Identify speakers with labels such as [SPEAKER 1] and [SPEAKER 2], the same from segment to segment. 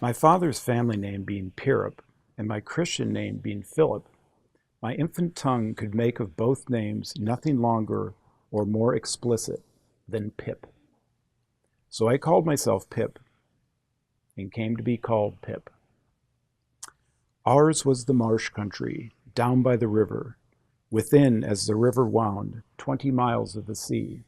[SPEAKER 1] My father's family name being Pirrup and my Christian name being Philip, my infant tongue could make of both names nothing longer or more explicit than Pip. So I called myself Pip and came to be called Pip. Ours was the marsh country, down by the river, within, as the river wound, 20 miles of the sea.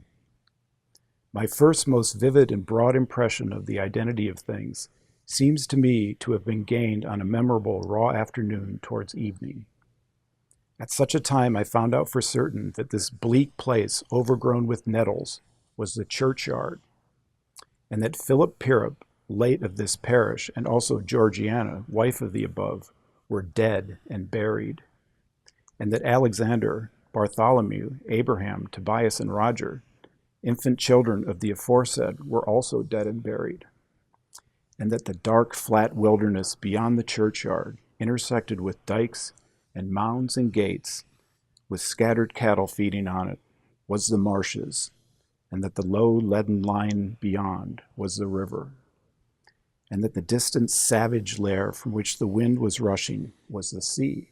[SPEAKER 1] My first most vivid and broad impression of the identity of things seems to me to have been gained on a memorable raw afternoon towards evening. At such a time I found out for certain that this bleak place overgrown with nettles was the churchyard, and that Philip Pirrup, late of this parish, and also Georgiana, wife of the above, were dead and buried, and that Alexander, Bartholomew, Abraham, Tobias, and Roger, infant children of the aforesaid, were also dead and buried, and that the dark, flat wilderness beyond the churchyard, intersected with dikes and mounds and gates, with scattered cattle feeding on it, was the marshes, and that the low leaden line beyond was the river, and that the distant savage lair from which the wind was rushing was the sea,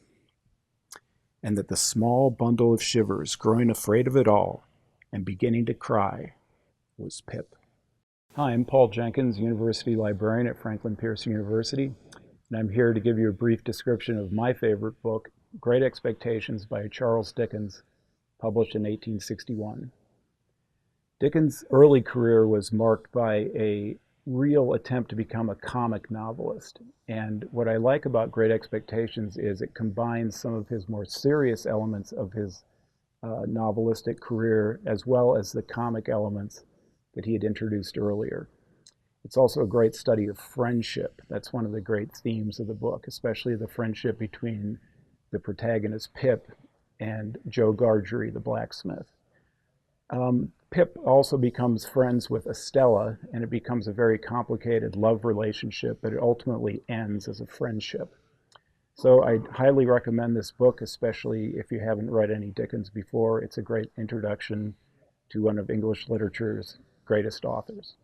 [SPEAKER 1] and that the small bundle of shivers, growing afraid of it all and beginning to cry, was Pip. Hi, I'm Paul Jenkins, University Librarian at Franklin Pierce University, and I'm here to give you a brief description of my favorite book, Great Expectations by Charles Dickens, published in 1861. Dickens' early career was marked by a real attempt to become a comic novelist. And what I like about Great Expectations is it combines some of his more serious elements of his novelistic career as well as the comic elements that he had introduced earlier. It's also a great study of friendship. That's one of the great themes of the book, especially the friendship between the protagonist Pip and Joe Gargery, the blacksmith. Pip also becomes friends with Estella, and it becomes a very complicated love relationship, but it ultimately ends as a friendship. So I highly recommend this book, especially if you haven't read any Dickens before. It's a great introduction to one of English literature's greatest authors.